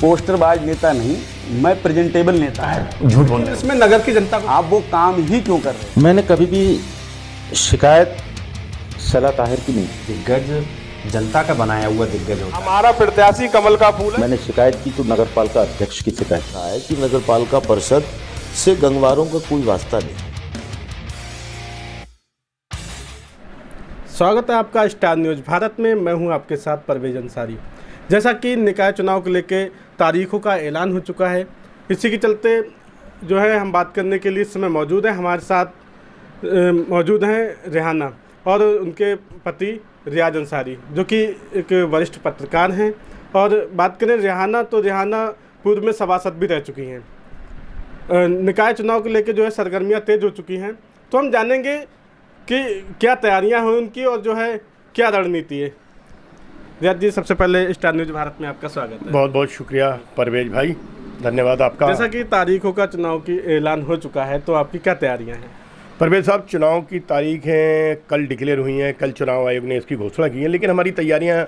पोस्टरबाज नेता नहीं, मैं प्रेजेंटेबल नेता है। झूठ बोल रहे इसमें नगर की जनता को आप वो काम ही क्यों कर रहे हैं? मैंने कभी भी शिकायत सला ताहिर की नहीं। दिग्गज जनता का बनाया हुआ दिग्गज होता है। हमारा प्रत्याशी कमल का फूल है। मैंने शिकायत की तो नगर पालिका अध्यक्ष की शिकायत रहा है कि नगर पालिका परिषद से गंगवारों का कोई वास्ता नहीं। स्वागत है आपका स्टार न्यूज़ भारत में। मैं हूं आपके साथ परवेज अंसारी। जैसा कि निकाय चुनाव को लेकर तारीखों का ऐलान हो चुका है, इसी के चलते जो है हम बात करने के लिए इस समय मौजूद हैं। हमारे साथ मौजूद हैं रेहाना और उनके पति रियाज अंसारी, जो कि एक वरिष्ठ पत्रकार हैं। और बात करें रेहाना, तो रेहाना पूर्व में सभासद भी रह चुकी हैं। निकाय चुनाव को लेकर जो है सरगर्मियाँ तेज हो चुकी हैं, तो हम जानेंगे कि क्या तैयारियां हैं उनकी और जो है क्या रणनीति है। रियाज जी, सबसे पहले स्टार न्यूज़ भारत में आपका स्वागत है। बहुत बहुत शुक्रिया परवेज भाई, धन्यवाद आपका। जैसा कि तारीखों का चुनाव की ऐलान हो चुका है, तो आपकी क्या तैयारियां हैं? परवेज साहब, चुनाव की तारीखें कल डिक्लेयर हुई हैं, कल चुनाव आयोग ने इसकी घोषणा की है, लेकिन हमारी तैयारियां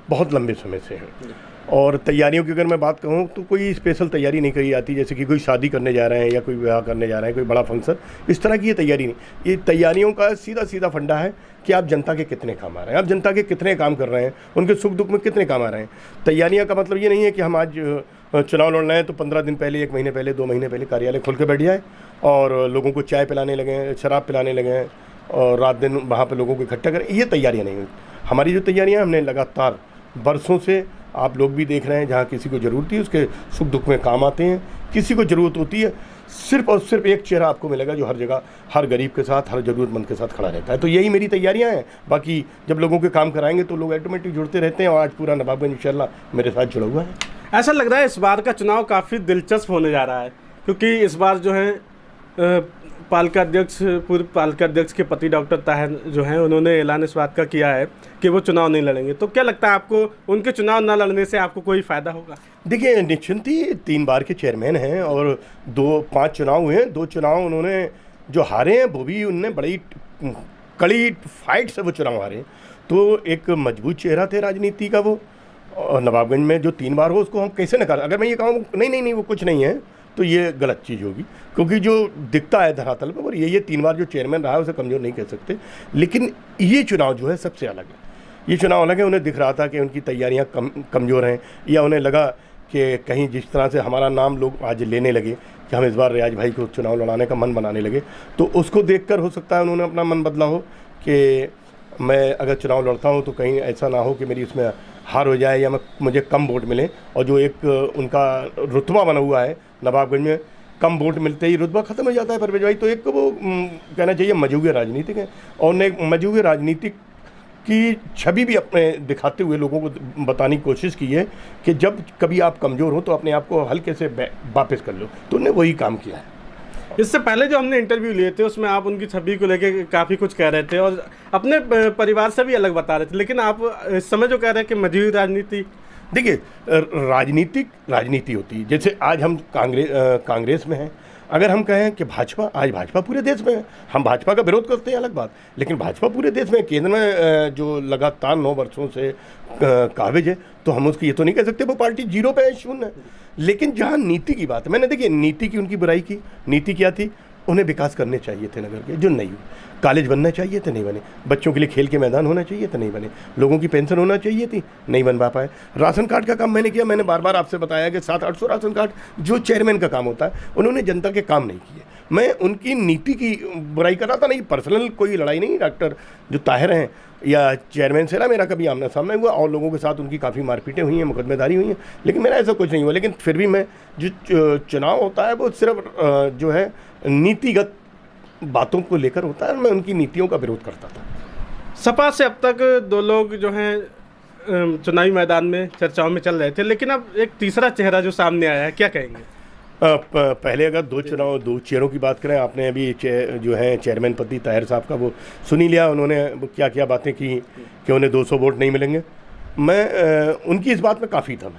बहुत लंबे समय से हैं। और तैयारियों की अगर मैं बात कहूँ तो कोई स्पेशल तैयारी नहीं करी जाती, जैसे कि कोई शादी करने जा रहे हैं या कोई विवाह करने जा रहे हैं, कोई बड़ा फंक्शन, इस तरह की ये तैयारी नहीं। ये तैयारियों का सीधा सीधा फंडा है कि आप जनता के कितने काम आ रहे हैं, आप जनता के कितने काम कर रहे हैं, उनके सुख दुख में कितने काम आ रहे हैं। तैयारियाँ का मतलब ये नहीं है कि हम आज चुनाव लड़ रहे हैं तो 15 दिन पहले, 1 महीने पहले, 2 महीने पहले कार्यालय खोल के बैठ जाए और लोगों को चाय पिलाने लगे, शराब पिलाने लगे और रात दिन वहाँ पर लोगों को इकट्ठा करें। ये तैयारियाँ नहीं हुई। हमारी जो तैयारियाँ हमने लगातार बरसों से, आप लोग भी देख रहे हैं, जहाँ किसी को ज़रूरत है उसके सुख दुख में काम आते हैं, किसी को ज़रूरत होती है, सिर्फ और सिर्फ एक चेहरा आपको मिलेगा जो हर जगह, हर गरीब के साथ, हर ज़रूरतमंद के साथ खड़ा रहता है। तो यही मेरी तैयारियां हैं। बाकी जब लोगों के काम कराएंगे तो लोग ऑटोमेटिक जुड़ते रहते हैं और आज पूरा नवाबगंज इंशाल्लाह मेरे साथ जुड़ा हुआ है। ऐसा लग रहा है इस बार का चुनाव काफ़ी दिलचस्प होने जा रहा है, क्योंकि इस बार जो है पालिका अध्यक्ष, पूर्व पालिका अध्यक्ष के पति डॉक्टर ताहिर जो हैं, उन्होंने ऐलान इस बात का किया है कि वो चुनाव नहीं लड़ेंगे। तो क्या लगता है आपको, उनके चुनाव न लड़ने से आपको कोई फ़ायदा होगा? देखिए, निश्चिंत ही 3 बार के चेयरमैन हैं और 5 चुनाव हुए हैं। 2 चुनाव उन्होंने जो हारे हैं वो भी उनने बड़ी कड़ी फाइट से वो चुनाव हारे। तो एक मजबूत चेहरा थे राजनीति का वो। और नवाबगंज में जो 3 बार हो उसको हम कैसे नकार, अगर मैं ये कहूँ नहीं वो कुछ नहीं है तो ये गलत चीज़ होगी, क्योंकि जो दिखता है धरातल पर, और ये 3 बार जो चेयरमैन रहा है उसे कमज़ोर नहीं कह सकते। लेकिन ये चुनाव जो है सबसे अलग है। ये चुनाव अलग है। उन्हें दिख रहा था कि उनकी तैयारियां कमज़ोर हैं, या उन्हें लगा कि कहीं जिस तरह से हमारा नाम लोग आज लेने लगे कि हम इस बार रियाज भाई को चुनाव लड़ाने का मन बनाने लगे, तो उसको देखकर हो सकता है उन्होंने अपना मन बदला हो कि मैं अगर चुनाव लड़ता हूँ तो कहीं ऐसा ना हो कि मेरी इसमें हार हो जाए या मुझे कम वोट मिले। और जो एक उनका रुतबा बना हुआ है नवाबगंज में, कम वोट मिलते ही रुतबा खत्म हो जाता है परवेज भाई। तो एक वो कहना चाहिए मजहूर राजनीतिक है, और ने मजहूर राजनीतिक की छवि भी अपने दिखाते हुए लोगों को बताने की कोशिश की है कि जब कभी आप कमज़ोर हो तो अपने आप को हल्के से वापस कर लो। तो उन्होंने वही काम किया है। इससे पहले जो हमने इंटरव्यू लिए थे उसमें आप उनकी छवि को लेकर काफ़ी कुछ कह रहे थे और अपने परिवार से भी अलग बता रहे थे, लेकिन आप इस समय जो कह रहे हैं कि मजहूर राजनीति, देखिए, राजनीति होती है। जैसे आज हम कांग्रेस में हैं, अगर हम कहें कि आज भाजपा पूरे देश में है, हम भाजपा का विरोध करते हैं अलग बात, लेकिन भाजपा पूरे देश में, केंद्र में जो लगातार 9 वर्षों से काबिज है, तो हम उसकी ये तो नहीं कह सकते वो पार्टी 0 पे है, 0 है। लेकिन जहाँ नीति की बात है, मैंने देखिए नीति की उनकी बुराई की। नीति क्या थी? उन्हें विकास करने चाहिए थे नगर के, जो नहीं हुए। कॉलेज बनना चाहिए थे, नहीं बने। बच्चों के लिए खेल के मैदान होना चाहिए थे, नहीं बने। लोगों की पेंशन होना चाहिए थी, नहीं बन पाए। राशन कार्ड का काम मैंने किया। मैंने बार बार आपसे बताया कि 700-800 राशन कार्ड जो चेयरमैन का काम होता है, उन्होंने जनता के काम नहीं किए। मैं उनकी नीति की बुराई कर रहा था, नहीं पर्सनल कोई लड़ाई नहीं। डॉक्टर जो ताहिर हैं या चेयरमैन से ना मेरा कभी आमना सामना हुआ, और लोगों के साथ उनकी काफ़ी मारपीटें हुई हैं, मुकदमेदारी हुई हैं, लेकिन मेरा ऐसा कुछ नहीं हुआ। लेकिन फिर भी मैं जो चुनाव होता है वो सिर्फ जो है नीतिगत बातों को लेकर होता है। मैं उनकी नीतियों का विरोध करता था। सपा से अब तक 2 लोग जो हैं चुनावी मैदान में चर्चाओं में चल रहे थे, लेकिन अब एक तीसरा चेहरा जो सामने आया है, क्या कहेंगे? पहले अगर 2 चेहरों की बात करें, आपने अभी जो है चेयरमैन पति ताहिर साहब का वो सुनी लिया। उन्होंने क्या क्या बातें की कि उन्हें 200 वोट नहीं मिलेंगे। मैं उनकी इस बात में काफ़ी था,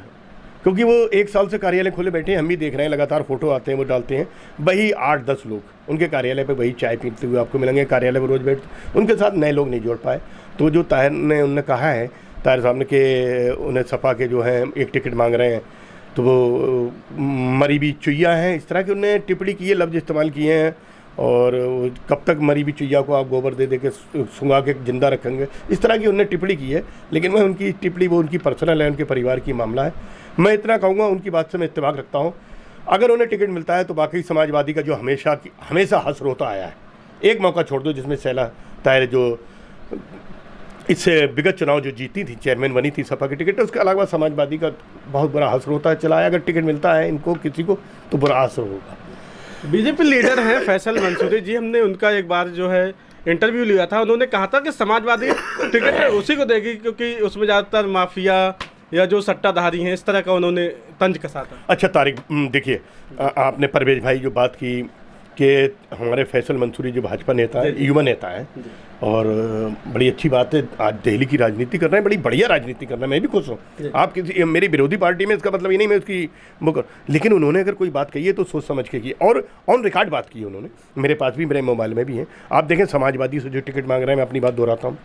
क्योंकि वो 1 साल से कार्यालय खोले बैठे हैं। हम भी देख रहे हैं, लगातार फोटो आते हैं, वो डालते हैं। वही 8-10 लोग उनके कार्यालय पे वही चाय पीते हुए आपको मिलेंगे। कार्यालय पर रोज़ बैठते, उनके साथ नए लोग नहीं जोड़ पाए। तो जो ताहिर ने उनने कहा है, ताहिर साहब ने कि उन्हें सपा के जो हैं 1 टिकट मांग रहे हैं, तो वो मरी भी चुईया हैं, इस तरह के उन्होंने टिप्पणी की है, लफ्ज़ इस्तेमाल किए हैं। और कब तक मरी भी चुईया को आप गोबर दे दे के सुंगा के जिंदा रखेंगे, इस तरह की उन्होंने टिप्पणी की है। लेकिन मैं उनकी टिप्पणी, वो उनकी पर्सनल है, उनके परिवार की मामला है। मैं इतना कहूँगा, उनकी बात से मैं इत्तेफाक रखता हूँ। अगर उन्हें टिकट मिलता है तो बाकी समाजवादी का जो हमेशा हसर होता आया है, एक मौका छोड़ दो जिसमें शैला तायर जो इससे विगत चुनाव जो जीती थी, चेयरमैन बनी थी सपा के टिकट, उसके अलावा समाजवादी का बहुत बड़ा हसर होता है चला है। अगर टिकट मिलता है इनको किसी को तो बुरा असर होगा। बीजेपी लीडर हैं फैसल मंसूरी जी, हमने उनका एक बार जो है इंटरव्यू लिया था। उन्होंने कहा था कि समाजवादी टिकट उसी को देगी क्योंकि उसमें ज़्यादातर माफिया या जो सट्टाधारी हैं, इस तरह का उन्होंने तंज कसा था। अच्छा तारिक, देखिए आपने परवेज भाई जो बात की कि हमारे फैसल मंसूरी जो भाजपा नेता है, युवा नेता है, और बड़ी अच्छी बात है, आज दिल्ली की राजनीति कर रहे हैं, बड़ी बढ़िया राजनीति कर रहे हैं, मैं भी खुश हूँ। आप किसी मेरी विरोधी पार्टी में, इसका मतलब ये नहीं मैं उसकी मुकर, लेकिन उन्होंने अगर कोई बात कही है तो सोच समझ के की, और ऑन रिकॉर्ड बात की उन्होंने, मेरे पास भी, मेरे मोबाइल में भी है। आप देखें समाजवादी से जो टिकट मांग रहे हैं, मैं अपनी बात दोहराता हूँ,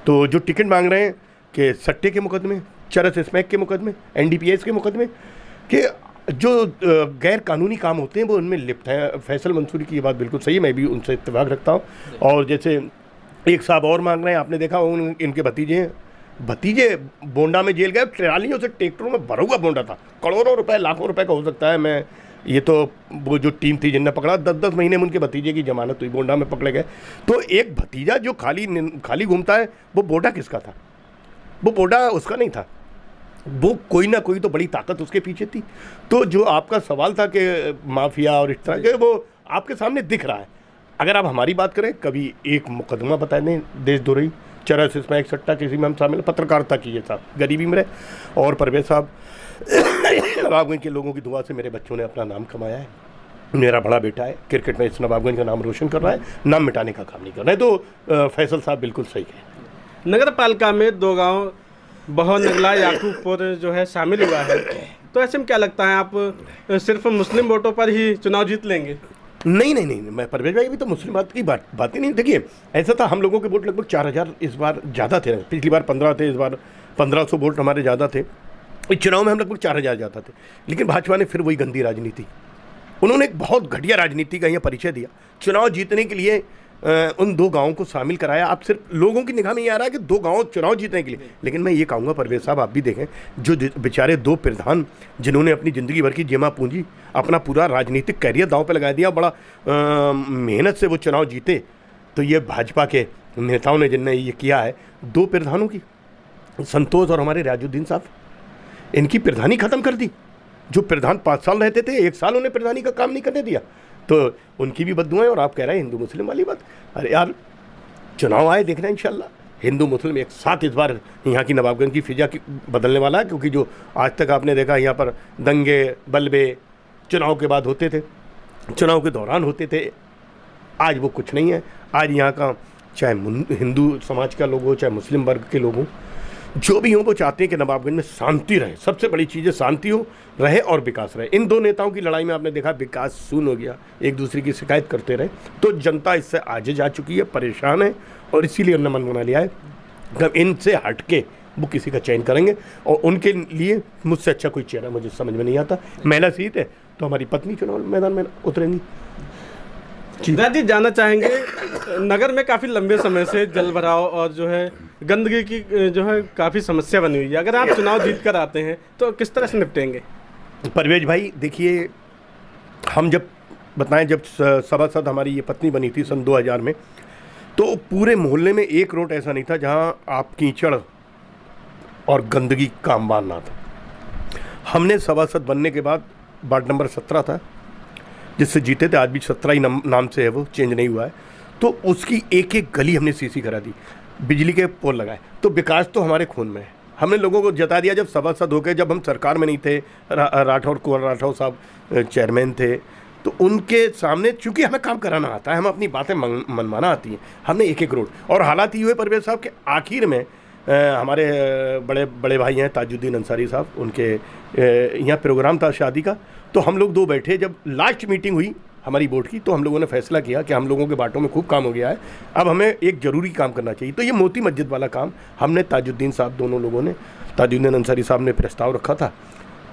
तो जो टिकट मांग रहे हैं कि सट्टे के मुकदमे, चरस स्मैक के मुकदमे, NDPS के मुकदमे, कि जो गैर कानूनी काम होते हैं वो उनमें लिप्त हैं। फैसल मंसूरी की ये बात बिल्कुल सही है, मैं भी उनसे इत्तेफाक रखता हूँ। और जैसे एक साहब और मांग रहे हैं, आपने देखा इनके भतीजे बोंडा में जेल गए, ट्रालियों से ट्रैक्टरों में भरा हुआ बोंडा था, करोड़ों रुपए, लाखों रुपए का हो सकता है। मैं ये तो वो जो टीम थी जिनने पकड़ा, 10-10 महीने में उनके भतीजे की जमानत हुई, बोंडा में पकड़े गए। तो एक भतीजा जो खाली घूमता है, वो बोंडा किसका था? वो बोंडा उसका नहीं था, वो कोई ना कोई तो बड़ी ताकत उसके पीछे थी। तो जो आपका सवाल था कि माफिया और इस तरह के, वो आपके सामने दिख रहा है। अगर आप हमारी बात करें, कभी एक मुकदमा बता दें, देशद्रोही, चरस स्मैक, सट्टा, किसी में हम शामिल, पत्रकारिता की है साहब, गरीबी में रहे। और परवेज साहब, नवाबगंज के लोगों की दुआ से मेरे बच्चों ने अपना नाम कमाया है। मेरा बड़ा बेटा है, क्रिकेट में इस नवाबगंज का नाम रोशन कर रहा है, नाम मिटाने का काम नहीं कर रहा है। तो फैसल साहब बिल्कुल सही है। नगर पालिका में 2 गांव बहो नगला याकूबपुर जो है शामिल हुआ है, तो ऐसे में क्या लगता है, आप सिर्फ मुस्लिम वोटों पर ही चुनाव जीत लेंगे? नहीं, मैं परवेज भाई भी तो मुस्लिम बात की बात ही नहीं। देखिए ऐसा था, हम लोगों के वोट लगभग 4000 इस बार ज़्यादा थे, पिछली बार 15 थे, इस बार 1500 वोट हमारे ज़्यादा थे। इस चुनाव में हम लगभग 4000 ज़्यादा थे। लेकिन भाजपा ने फिर वही गंदी राजनीति, उन्होंने एक बहुत घटिया राजनीति का यहाँ परिचय दिया। चुनाव जीतने के लिए उन 2 गाँवों को शामिल कराया। आप सिर्फ लोगों की निगाह में ये आ रहा है कि 2 गाँव चुनाव जीतने के लिए, लेकिन मैं ये कहूँगा परवेज साहब, आप भी देखें, जो बेचारे 2 प्रधान जिन्होंने अपनी ज़िंदगी भर की जमा पूंजी, अपना पूरा राजनीतिक कैरियर दांव पे लगा दिया, बड़ा मेहनत से वो चुनाव जीते। तो ये भाजपा के नेताओं ने जिनने ये किया है, 2 प्रधानों की, संतोष और हमारे राजुद्दीन साहब, इनकी प्रधानी ख़त्म कर दी। जो प्रधान 5 साल रहते थे, 1 साल उन्हें प्रधानी का काम नहीं करने दिया, तो उनकी भी बददुआएं। और आप कह रहे हैं हिंदू मुस्लिम वाली बात, अरे यार चुनाव आए, देखना इंशाल्लाह हिंदू मुस्लिम एक साथ इस बार यहाँ की नवाबगंज की फिजा की बदलने वाला है। क्योंकि जो आज तक आपने देखा यहाँ पर दंगे बलबे चुनाव के बाद होते थे, चुनाव के दौरान होते थे, आज वो कुछ नहीं है। आज यहाँ का चाहे हिंदू समाज का लोग हो, चाहे मुस्लिम वर्ग के लोग हों, जो भी हों, वो चाहते हैं कि नवाबगंज में शांति रहे। सबसे बड़ी चीज़ है शांति हो रहे और विकास रहे। इन 2 नेताओं की लड़ाई में आपने देखा विकास शून्य हो गया, एक दूसरे की शिकायत करते रहे। तो जनता इससे आगे जा चुकी है, परेशान है, और इसीलिए उन्होंने मन बना लिया है कि इनसे हट के वो किसी का चयन करेंगे। और उनके लिए मुझसे अच्छा कोई चेहरा मुझे समझ में नहीं आता। महिला सीट है तो हमारी पत्नी चुनाव मैदान में उतरेंगी। जी जानना चाहेंगे, नगर में काफ़ी लंबे समय से जल भराव और जो है गंदगी की जो है काफ़ी समस्या बनी हुई है। अगर आप चुनाव जीत कर आते हैं तो किस तरह से निपटेंगे? परवेज भाई देखिए, हम जब बताएं, जब सभासद हमारी ये पत्नी बनी थी सन 2000 में, तो पूरे मोहल्ले में एक रोड ऐसा नहीं था जहां आप कीचड़ और गंदगी का अंबार ना था। हमने सभासद बनने के बाद वार्ड नंबर 17 था जिससे जीते थे, आज भी 17 ही नाम से है, वो चेंज नहीं हुआ है। तो उसकी एक एक गली हमने सीसी करा दी, बिजली के पोल लगाए। तो विकास तो हमारे खून में है। हमने लोगों को जता दिया, जब सभासद हो गए, जब हम सरकार में नहीं थे, राठौर कुंवर राठौर साहब चेयरमैन थे, तो उनके सामने चूंकि हमें काम कराना आता है, हम अपनी बातें मनवाना आती हैं, हमने एक एक रोड। और हालात ये हुए परवेज साहब के आखिर में हमारे बड़े भाई हैं ताजुद्दीन अंसारी साहब, उनके यहाँ प्रोग्राम था शादी का, तो हम लोग 2 बैठे, जब लास्ट मीटिंग हुई हमारी बोर्ड की, तो हम लोगों ने फैसला किया कि हम लोगों के बाटों में खूब काम हो गया है, अब हमें एक ज़रूरी काम करना चाहिए। तो ये मोती मस्जिद वाला काम हमने ताजुद्दीन साहब, दोनों लोगों ने, ताजुद्दीन अंसारी साहब ने प्रस्ताव रखा था,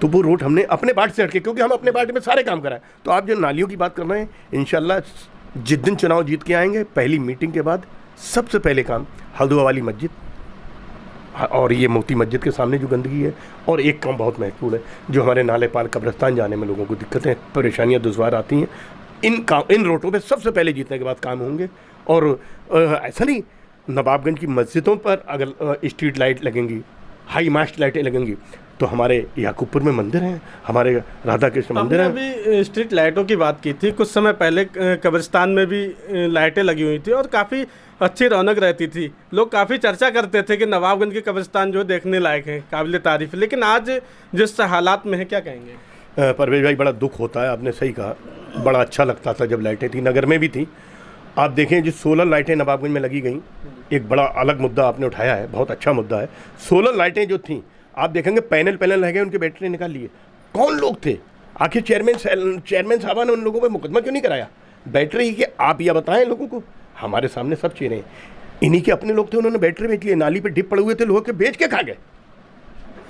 तो वो रोड हमने अपने पार्ट से हटके, क्योंकि हम अपने पार्टी में सारे काम कराए। तो आप जो नालियों की बात कर रहे हैं, इंशाल्लाह जिस दिन चुनाव जीत के आएंगे, पहली मीटिंग के बाद सबसे पहले काम हल्द्वानी वाली मस्जिद और ये मोती मस्जिद के सामने जो गंदगी है, और एक काम बहुत महत्वपूर्ण है, जो हमारे नाले पार कब्रिस्तान जाने में लोगों को दिक्कतें परेशानियां दुश्वार आती हैं, इन रोडों पे सबसे पहले जीतने के बाद काम होंगे। और ऐसा नहीं, नवाबगंज की मस्जिदों पर अगर स्ट्रीट लाइट लगेंगी, हाई मास्ट लाइटें लगेंगी, तो हमारे याकूबपुर में मंदिर हैं, हमारे राधा कृष्ण मंदिर हैं। अभी स्ट्रीट लाइटों की बात की थी, कुछ समय पहले कब्रिस्तान में भी लाइटें लगी हुई थी और काफ़ी अच्छी रौनक रहती थी। लोग काफ़ी चर्चा करते थे कि नवाबगंज के कब्रिस्तान जो देखने लायक है, काबिल तारीफ। लेकिन आज जिस हालात में है, क्या कहेंगे? परवेज भाई, बड़ा दुख होता है, आपने सही कहा। बड़ा अच्छा लगता था जब लाइटें थी, नगर में भी थी। आप देखें जो 16 लाइटें नवाबगंज में लगी गई, एक बड़ा अलग मुद्दा आपने उठाया है, बहुत अच्छा मुद्दा है। 16 लाइटें जो थीं, आप देखेंगे पैनल रह गए, उनके बैटरी निकाल लिए। कौन लोग थे? आखिर चेयरमैन साहब ने उन लोगों पर मुकदमा क्यों नहीं कराया? बैटरी की आप यह बताएं लोगों को, हमारे सामने सब चीज़ें, इन्हीं के अपने लोग थे, उन्होंने बैटरी बेच लिए, नाली पे डिप पड़े हुए थे, लोगों के बेच के खा गए।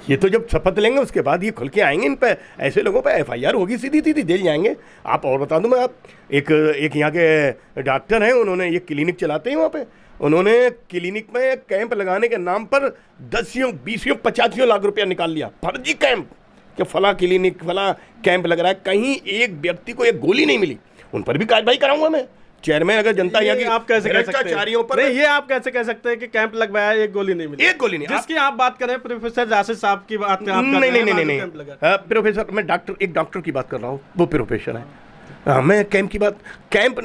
ये तो जब शपथ लेंगे उसके बाद ये खुल के आएंगे, इन पे ऐसे लोगों पे FIR होगी, सीधी जेल जाएंगे। आप और बता दूं मैं, आप एक यहाँ के डॉक्टर हैं, उन्होंने ये क्लिनिक चलाते हैं वहाँ पे, उन्होंने क्लिनिक में कैंप लगाने के नाम पर 10, 20, 85 लाख रुपया निकाल लिया, फर्जी कैंप कि फला क्लिनिक फला कैंप लग रहा है। कहीं एक व्यक्ति को एक गोली नहीं मिली, उन पर भी कार्रवाई कराऊंगा मैं। चेयरमैन अगर जनता यहाँ की आप कैसे कह सकते हैं पर नहीं, ये आप कैसे कह सकते हैं कि कैंप लगवाया, एक गोली नहीं मिली? एक गोली नहीं। जिसकी आप बात कर रहे हैं, प्रोफेसर जासिद साहब की बात कर नहीं, प्रोफेसर, मैं एक डॉक्टर की बात कर रहा हूँ, वो प्रोफेसर है। मैं कैंप की बात, कैंप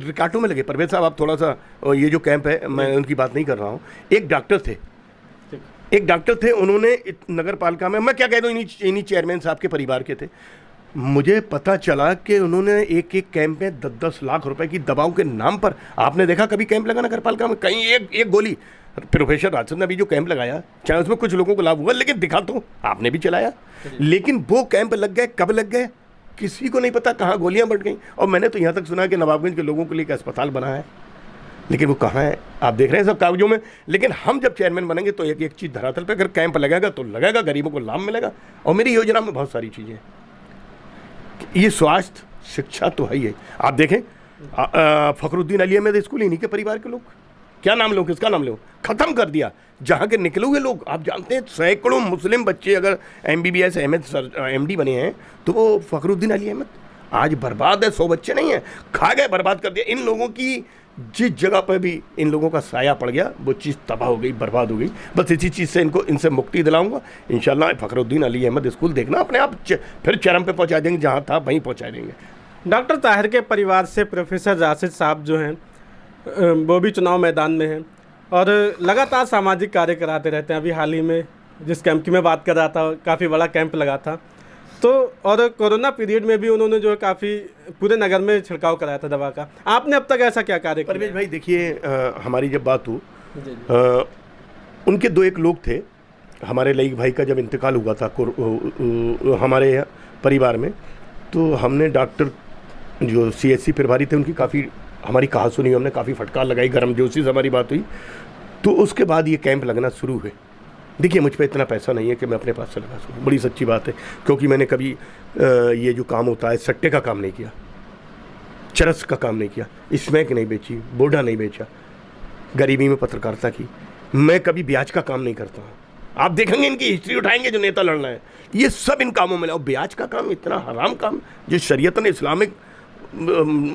रिकार्डों में लगे। परवेज साहब, आप थोड़ा सा, ये जो कैंप है मैं उनकी बात नहीं कर रहा हूँ। एक डॉक्टर थे, उन्होंने नगर पालिका में, मैं क्या कह दूँ, इन्हीं चेयरमैन साहब के परिवार के थे। मुझे पता चला कि उन्होंने एक कैंप में 10-10 लाख रुपए की दवाओं के नाम पर, आपने देखा कभी कैंप लगा नगर पालिका में? कहीं एक गोली। प्रोफेसर राजचंद ने अभी जो कैंप लगाया, चाहे उसमें कुछ लोगों को लाभ हुआ, लेकिन दिखा तो आपने भी चलाया, लेकिन वो कैंप लग गए, कब लग गए किसी को नहीं पता, कहाँ गोलियां बढ़ गई। और मैंने तो यहाँ तक सुना कि नवाबगंज के लोगों के लिए एक अस्पताल बना है, लेकिन वो कहाँ है? आप देख रहे हैं सब कागजों में। लेकिन हम जब चेयरमैन बनेंगे तो एक चीज़ धरातल पर, अगर कैंप लगेगा तो लगेगा, गरीबों को लाभ मिलेगा। और मेरी योजना में बहुत सारी चीज़ें, ये स्वास्थ्य शिक्षा तो है ही है। आप देखें फखरुद्दीन अली अहमद स्कूल, इन्हीं के परिवार के लोग, क्या नाम लो, किसका नाम लो, खत्म कर दिया। जहाँ के निकले हुए लोग, आप जानते हैं सैकड़ों मुस्लिम बच्चे अगर MBBS MD बने हैं, तो वो फखरुद्दीन अली अहमद आज बर्बाद है। 100 बच्चे नहीं हैं, खा गए, बर्बाद कर दिया। इन लोगों की जिस जगह पर भी इन लोगों का साया पड़ गया, वो चीज़ तबाह हो गई, बर्बाद हो गई। बस इसी चीज़ से इनसे मुक्ति दिलाऊंगा इंशाल्लाह। फखरुद्दीन अली अहमद स्कूल देखना अपने आप फिर चरम पे पहुंचा देंगे, जहां था वहीं पहुंचा देंगे। डॉक्टर ताहिर के परिवार से प्रोफेसर जासिद साहब जो हैं, वो भी चुनाव मैदान में हैं और लगातार सामाजिक कार्य कराते रहते हैं। अभी हाल ही में जिस कैंप की मैं बात कर रहा था, काफ़ी बड़ा कैंप लगा था, तो और कोरोना पीरियड में भी उन्होंने जो है काफ़ी पूरे नगर में छिड़काव कराया था दवा का। आपने अब तक ऐसा क्या कार्य किया? परवेज भाई देखिए, हमारी जब बात हो, उनके 2-1 लोग थे। हमारे लईक भाई का जब इंतकाल हुआ था हमारे परिवार में, तो हमने डॉक्टर जो CSC प्रभारी थे, उनकी काफ़ी हमारी कहा सुनी, हमने काफ़ी फटकार लगाई, गर्मजोशी से हमारी बात हुई। तो उसके बाद ये कैंप लगना शुरू हुए। देखिए, मुझ पे इतना पैसा नहीं है कि मैं अपने पास से लगा सकूँ, बड़ी सच्ची बात है, क्योंकि मैंने कभी ये जो काम होता है, सट्टे का काम नहीं किया, चरस का काम नहीं किया, स्मैक नहीं बेची, बोडा नहीं बेचा, गरीबी में पत्रकारिता की। मैं कभी ब्याज का काम नहीं करता हूँ। आप देखेंगे इनकी हिस्ट्री उठाएंगे, जो नेता लड़ रहे हैं, ये सब इन कामों में। और ब्याज का काम इतना हराम काम, जो शरीयतन इस्लामिक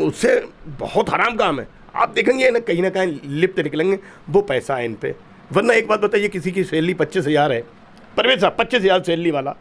उससे बहुत हराम काम है। आप देखेंगे ना कहीं लिप्त निकलेंगे, वो पैसा है इन पे। वरना एक बात बताइए, किसी की सैलरी 25,000 है, परवेज साहब 25,000 सैलरी वाला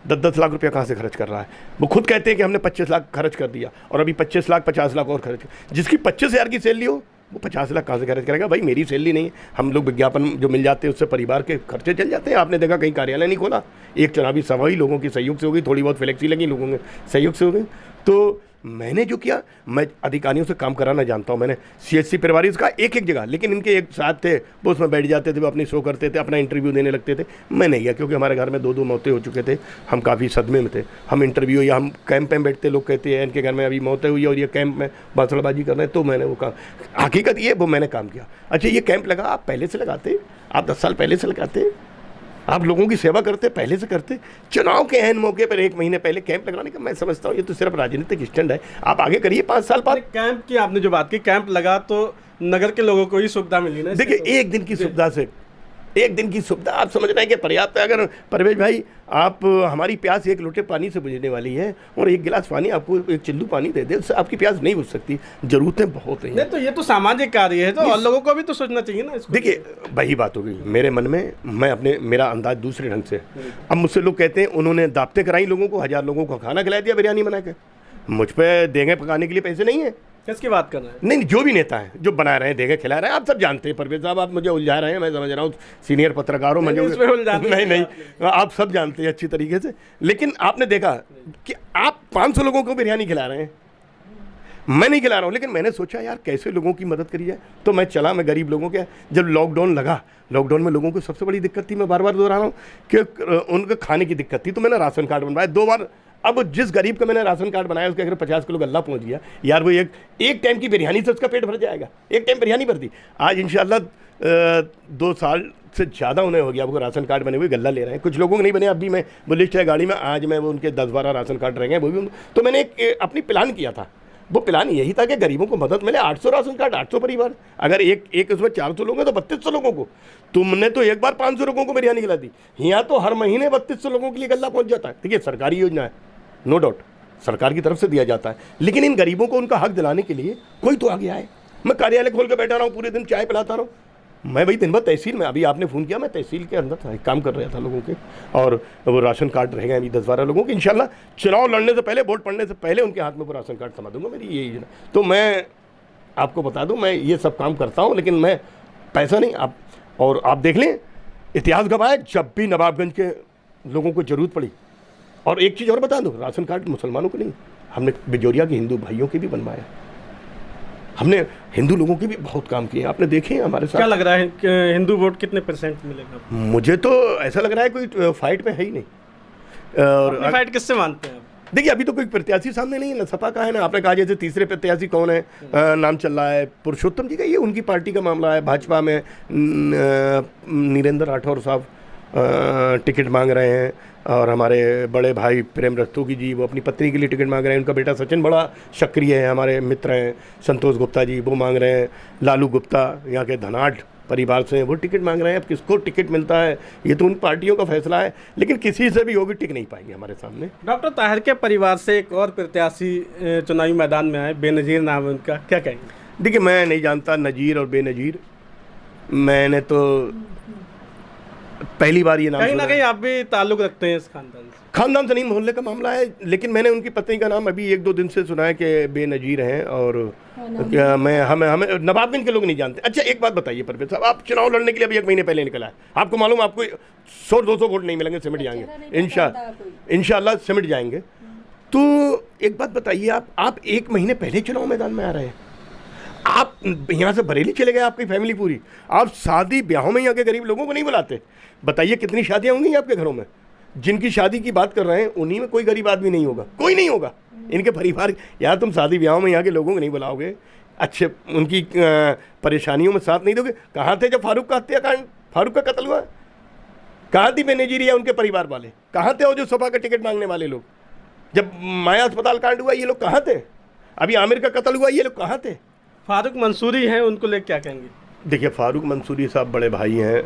10-10 लाख रुपया कहाँ से खर्च कर रहा है? वो खुद कहते हैं कि हमने 25 लाख खर्च कर दिया, और अभी 25 लाख 50 लाख और खर्च। जिसकी 25,000 की सैलरी हो, वो 50 लाख कहाँ से खर्च करेगा? भाई मेरी सैलरी नहीं है, हम लोग विज्ञापन जो मिल जाते हैं उससे परिवार के खर्चे चल जाते हैं। आपने देखा कहीं कार्यालय नहीं खोला, एक चुनावी सभा ही लोगों की सहयोग से हो गई, थोड़ी बहुत फ्लेक्सी लगी लोगों के सहयोग से हो गई। तो मैंने जो किया, मैं अधिकारियों से काम कराना जानता हूँ। मैंने CSC प्रभारी का एक जगह, लेकिन इनके एक साथ थे, वो उसमें बैठ जाते थे, वो अपनी शो करते थे, अपना इंटरव्यू देने लगते थे। मैं नहीं गया, क्योंकि हमारे घर में 2-2 मौतें हो चुके थे, हम काफ़ी सदमे में थे। हम इंटरव्यू या हम कैंप में बैठते, लोग कहते हैं इनके घर में अभी मौतें हुई और ये कैंप में बांसड़बाजी कर रहे हैं, तो मैंने वो काम, हकीकत ये वो मैंने काम किया। अच्छा, ये कैंप लगा, आप पहले से लगाते, आप 10 साल पहले से लगाते, आप लोगों की सेवा करते, पहले से करते। चुनाव के अहम मौके पर 1 महीने पहले कैंप लगाने का मैं समझता हूँ ये तो सिर्फ राजनीतिक स्टैंड है। आप आगे करिए 5 साल बाद। कैंप की आपने जो बात की, कैंप लगा तो नगर के लोगों को ही सुविधा मिली ना। देखिए, एक दिन की सुविधा से, एक दिन की सुविधा आप समझ रहे हैं कि पर्याप्त है। अगर परवेज भाई आप हमारी प्यास 1 लोटे पानी से बुझने वाली है और 1 गिलास पानी आपको 1 चिल्लू पानी दे दे, उससे आपकी प्यास नहीं बुझ सकती। जरूरतें बहुत हैं। नहीं तो ये तो सामाजिक कार्य है, तो और लोगों को भी तो सोचना चाहिए ना इसको। देखिए, वही बात हो गई मेरे मन में, मैं अपने, मेरा अंदाज दूसरे ढंग से। अब मुझसे लोग कहते हैं उन्होंने दावतें कराई लोगों को, 1000 लोगों को खाना खिला दिया बिरयानी बना के। मुझ पे देंगे पकाने के लिए पैसे नहीं है। किसकी बात कर रहे हैं? नहीं, जो भी नेता है जो बना रहे हैं, देंगे खिला रहे हैं, आप सब जानते हैं। परवेज साहब, आप मुझे उलझा रहे हैं, मैं समझ रहा हूँ, सीनियर पत्रकार हूँ, नहीं, आप सब जानते हैं अच्छी तरीके से। लेकिन आपने देखा कि आप 500 लोगों को बिरयानी खिला रहे हैं, मैं नहीं खिला रहा हूँ। लेकिन मैंने सोचा यार कैसे लोगों की मदद करी जाए, तो मैं चला, मैं गरीब लोगों के, जब लॉकडाउन लगा, लॉकडाउन में लोगों को सबसे बड़ी दिक्कत थी, मैं बार बार दोहरा रहा हूँ कि उनके खाने की दिक्कत थी, तो मैंने राशन कार्ड बनवाया 2 बार। अब जिस गरीब का मैंने राशन कार्ड बनाया उसके अगर 50 किलो गल्ला पहुंच गया यार, वो एक टाइम की बिरयानी से उसका पेट भर जाएगा। एक टाइम बिरयानी भर दी। आज इंशाल्लाह 2 साल से ज़्यादा उन्हें हो गया, वो राशन कार्ड बने हुए गल्ला ले रहे हैं। कुछ लोगों को नहीं बने, अभी मैं वो लिस्ट है गाड़ी में, आज मैं वो उनके 10-12 राशन कार्ड रह गए, वो भी। तो मैंने एक अपनी प्लान किया था, वो प्लान यही था कि गरीबों को मदद मिले। 800 राशन कार्ड, 800 परिवार, अगर एक उसमें 400 लोग हैं तो 3200 लोगों को। तुमने तो एक बार 500 लोगों को बिरयानी खिला दी, यहाँ तो हर महीने 3200 लोगों के लिए गल्ला पहुंच जाता है। देखिए, सरकारी योजना है, नो डाउट, सरकार की तरफ से दिया जाता है, लेकिन इन गरीबों को उनका हक दिलाने के लिए कोई तो आगे आए। मैं कार्यालय खोल के बैठा रहा हूँ, पूरे दिन चाय पिलाता रहा हूँ। मैं भाई दिन भर तहसील में, अभी आपने फ़ोन किया, मैं तहसील के अंदर था, काम कर रहा था लोगों के, और वो राशन कार्ड रह गए अभी 10-12 लोगों के। इंशाल्लाह चुनाव लड़ने से पहले, वोट पड़ने से पहले उनके हाथ में वो राशन कार्ड थमा दूंगा, मेरी यही योजना। तो मैं आपको बता दूँ, मैं ये सब काम करता हूँ, लेकिन मैं पैसा नहीं। आप देख लें, इतिहास गवाह है, जब भी नवाबगंज के लोगों को ज़रूरत पड़ी। और एक चीज़ और बता दूं, राशन कार्ड मुसलमानों को नहीं, हमने बिजोरिया के हिंदू भाइयों के भी बनवाया, हमने हिंदू लोगों के भी बहुत काम किए, आपने देखे हमारे साथ। क्या लग रहा है कि हिंदू वोट कितने % मिलेगा? मुझे तो ऐसा लग रहा है कोई फाइट में है ही नहीं। और फाइट किससे मानते हैं आप? देखिए, अभी तो कोई प्रत्याशी सामने नहीं है ना, सपा का है ना। आपने कहा जैसे तीसरे प्रत्याशी कौन है, नाम चल रहा है पुरुषोत्तम जी का, ये उनकी पार्टी का मामला है। भाजपा में नीरेंद्र राठौर साहब टिकट मांग रहे हैं, और हमारे बड़े भाई प्रेम रस्तोगी जी, वो अपनी पत्नी के लिए टिकट मांग रहे हैं। उनका बेटा सचिन बड़ा सक्रिय है, हमारे मित्र हैं, संतोष गुप्ता जी, वो मांग रहे हैं। लालू गुप्ता यहाँ के धनाढ़ परिवार से हैं, वो टिकट मांग रहे हैं। अब किसको टिकट मिलता है ये तो उन पार्टियों का फैसला है, लेकिन किसी से भी वो भी टिक नहीं पाएंगे हमारे सामने। डॉक्टर ताहिर के परिवार से एक और प्रत्याशी चुनावी मैदान में आए, बेनज़ीर नाम है उनका, क्या कहेंगे? देखिए, मैं नहीं जानता नज़ीर और बेनज़ीर, मैंने तो पहली बार ये नाम कहीं ना कहीं आप भी ताल्लुक रखते हैं इस खानदान से नहीं, मोहल्ले का मामला है। लेकिन मैंने उनकी पत्नी का नाम अभी 1-2 दिन से सुना है कि बेनज़ीर हैं, और क्या हमें नवाबगंज के लोग नहीं जानते। अच्छा, एक बात बताइए परवेज साहब, आप चुनाव लड़ने के लिए अभी 1 महीने पहले निकला है, आपको मालूम आपको 100-200 वोट नहीं मिलेंगे, सिमट जाएंगे इंशाल्लाह सिमट जाएंगे। तो एक बात बताइए, आप 1 महीने पहले चुनाव मैदान में आ रहे हैं, आप यहाँ से बरेली चले गए, आपकी फैमिली पूरी, आप शादी ब्याहों में यहाँ के गरीब लोगों को नहीं बुलाते। बताइए कितनी शादियाँ होंगी आपके घरों में, जिनकी शादी की बात कर रहे हैं उन्हीं में कोई गरीब आदमी नहीं होगा, कोई नहीं होगा इनके परिवार। यार तुम शादी ब्याहों में यहाँ के लोगों को नहीं बुलाओगे, अच्छे उनकी परेशानियों में साथ नहीं दोगे। कहाँ थे जब फारूक का हत्याकांड, फारूक का कत्ल हुआ? कहाँ थी बेनज़ीर या उनके परिवार वाले? कहाँ थे वो जो सपा का टिकट मांगने वाले लोग? जब माया अस्पताल कांड हुआ ये लोग कहाँ थे? अभी आमिर का कत्ल हुआ ये लोग कहाँ थे? फारूक मंसूरी हैं, उनको लेकर क्या कहेंगे? देखिए, फारूक मंसूरी साहब बड़े भाई हैं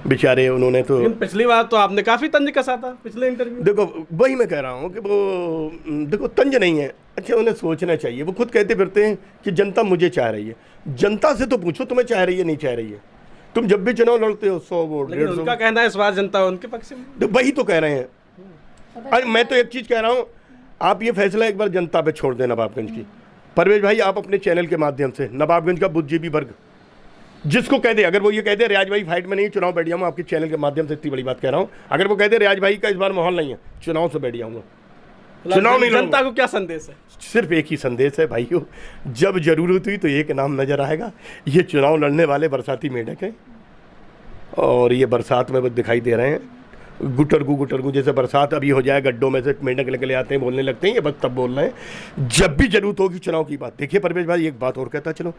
बेचारे, उन्होंने तो पिछली बार तो आपने काफ़ी तंज कसा था पिछले इंटरव्यू। देखो, वही मैं कह रहा हूँ कि वो देखो तंज नहीं है। अच्छा, उन्हें सोचना चाहिए, वो खुद कहते फिरते हैं कि जनता मुझे चाह रही है। जनता से तो पूछो तुम्हें चाह रही है नहीं चाह रही है। तुम जब भी चुनाव लड़ते हो 100 वोट 150, उनका कहना है इस बार जनता उनके पक्ष में, तो वही तो कह रहे हैं। अरे मैं तो एक चीज़ कह रहा हूँ, आप ये फैसला एक बार जनता पे छोड़ दें नवाबगंज की। परवेज भाई, आप अपने चैनल के माध्यम से नवाबगंज का बुद्धिजीवी वर्ग जिसको कह दे, अगर वो ये कह दे रियाज भाई फाइट में नहीं चुनाव बैठ जाऊंगा, आपके चैनल के माध्यम से इतनी बड़ी बात कह रहा हूँ, अगर वो कह दे रियाज भाई का इस बार माहौल नहीं है, चुनाव से बैठ जाऊंगा, चुनाव नहीं। जनता को क्या संदेश है? सिर्फ एक ही संदेश है भाइयों, जब जरूरत हुई तो एक नाम नजर आएगा, ये चुनाव लड़ने वाले बरसाती मेढक हैं, और ये बरसात में दिखाई दे रहे हैं। गुटरगू जैसे बरसात अभी हो जाए, गड्ढों में से मेंढक निकले आते हैं, बोलने लगते हैं, ये बस तब बोल रहे हैं जब भी जरूरत होगी चुनाव की बात। देखिए परवेज भाई, एक बात और कहता चलो,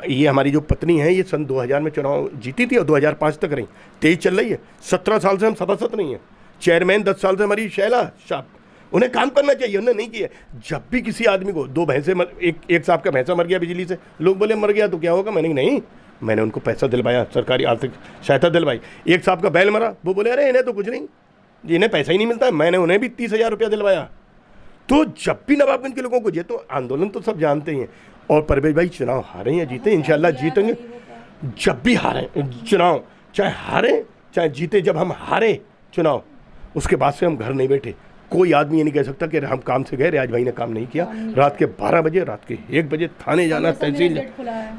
ये हमारी जो पत्नी है ये सन 2000 में चुनाव जीती थी और 2005 तक रही, 23 चल रही है, 17 साल से हम सभासद नहीं है, चेयरमैन 10 साल से हमारी शैला साहब, उन्हें काम करना चाहिए, उन्हें नहीं किया। जब भी किसी आदमी को 2 भैंसे एक साहब का भैंसा मर गया बिजली से, लोग बोले मर गया तो क्या होगा, मैंने नहीं, मैंने उनको पैसा दिलवाया, सरकारी आर्थिक सहायता दिलवाई। एक साहब का बैल मरा, वो बोले अरे इन्हें तो कुछ नहीं, इन्हें पैसा ही नहीं मिलता है, मैंने उन्हें भी 30,000 रुपया दिलवाया। तो जब भी नवाबगंज के लोगों को, ये तो आंदोलन तो सब जानते हैं, और परवेज भाई चुनाव हारे या जीते इंशाल्लाह जीतेंगे। जब भी हारे चुनाव, चाहे हारे चाहे जीते, जब हम हारे चुनाव उसके बाद से हम घर नहीं बैठे। कोई आदमी ये नहीं कह सकता कि हम काम से गए, रियाज भाई ने काम नहीं किया। रात के 12 बजे, रात के 1 बजे थाने जाना, तहसील,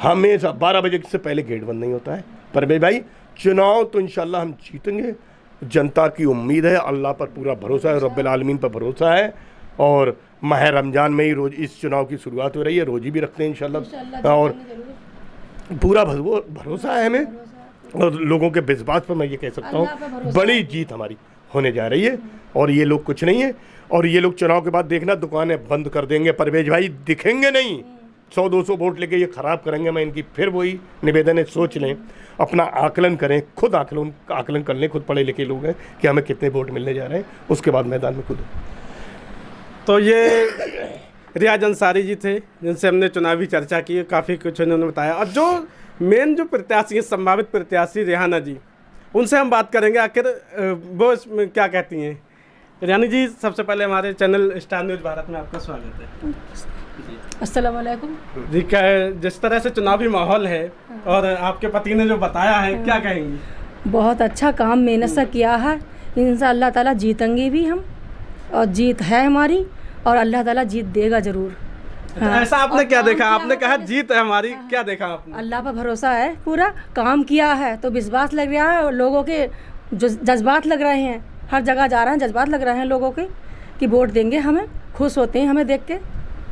हमेशा 12 बजे से पहले गेट बंद नहीं होता है। परवेज भाई चुनाव तो इंशाल्लाह हम जीतेंगे, जनता की उम्मीद है, अल्लाह पर पूरा भरोसा है, रब्बिल आलमीन पर भरोसा है, और माह रमजान में ही रोज इस चुनाव की शुरुआत हो रही है, रोज़ी भी रखते हैं इंशाल्लाह, और पूरा भरोसा है हमें, और लोगों के विश्वास पर मैं ये कह सकता हूँ बड़ी जीत हमारी होने जा रही है। और ये लोग कुछ नहीं है, और ये लोग चुनाव के बाद देखना दुकानें बंद कर देंगे परवेज भाई, दिखेंगे नहीं, 100-200 वोट लेके ये खराब करेंगे। मैं इनकी फिर वही निवेदन है, सोच लें, अपना आकलन करें, खुद आकलन कर लें, खुद पढ़े लिखे लोग हैं कि हमें कितने वोट मिलने जा रहे हैं, उसके बाद मैदान में खुद। तो ये रियाज अंसारी जी थे जिनसे हमने चुनावी चर्चा की, काफ़ी कुछ उन्होंने बताया। और जो मेन जो प्रत्याशी हैं, संभावित प्रत्याशी रेहाना जी, उनसे हम बात करेंगे आखिर वो इसमें क्या कहती हैं। रेहाना जी, सबसे पहले हमारे चैनल स्टार न्यूज़ भारत में आपका स्वागत है। अस्सलाम वालेकुम जी, क्या जिस तरह से चुनावी माहौल है और आपके पति ने जो बताया है, क्या कहेंगी? बहुत अच्छा काम मेहनत से किया है, इंशाअल्लाह ताला जीतेंगे भी हम, और जीत है हमारी, और अल्लाह ताला जीत देगा ज़रूर। तो ऐसा आपने क्या देखा? आपने कहा जीत है हमारी, क्या देखा आपने? अल्लाह पर भरोसा है, पूरा काम किया है तो विश्वास लग रहा है, और लोगों के जो जज्बात लग रहे हैं, हर जगह जा रहे हैं, जज्बात लग रहे हैं लोगों के कि वोट देंगे हमें, खुश होते हैं हमें देख के।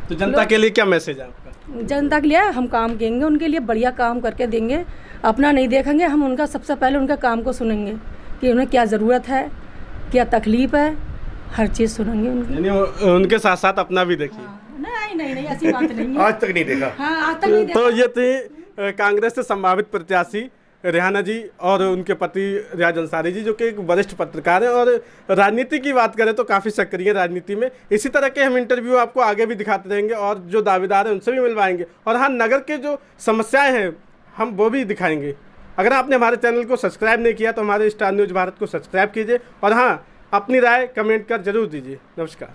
तो जनता के लिए क्या मैसेज है आपका? जनता के लिए हम काम करेंगे, उनके लिए बढ़िया काम करके देंगे, अपना नहीं देखेंगे हम, उनका सबसे पहले उनका काम को सुनेंगे कि उन्हें क्या ज़रूरत है, क्या तकलीफ़ है, हर चीज़ सुनेंगे उनकी। यानी उनके साथ साथ अपना भी देखिए। नहीं ऐसी बात नहीं है। आज तक नहीं देखा। हाँ, आज तक नहीं देखा। तो ये थी कांग्रेस से संभावित प्रत्याशी रेहाना जी और उनके पति रियाज अंसारी जी, जो कि एक वरिष्ठ पत्रकार हैं, और राजनीति की बात करें तो काफ़ी सक्रिय राजनीति में। इसी तरह के हम इंटरव्यू आपको आगे भी दिखाते रहेंगे, और जो दावेदार हैं उनसे भी मिलवाएंगे, और हाँ, नगर के जो समस्याएं हैं हम वो भी दिखाएंगे। अगर आपने हमारे चैनल को सब्सक्राइब नहीं किया तो हमारे स्टार न्यूज़ भारत को सब्सक्राइब कीजिए, और हाँ, अपनी राय कमेंट कर जरूर दीजिए। नमस्कार।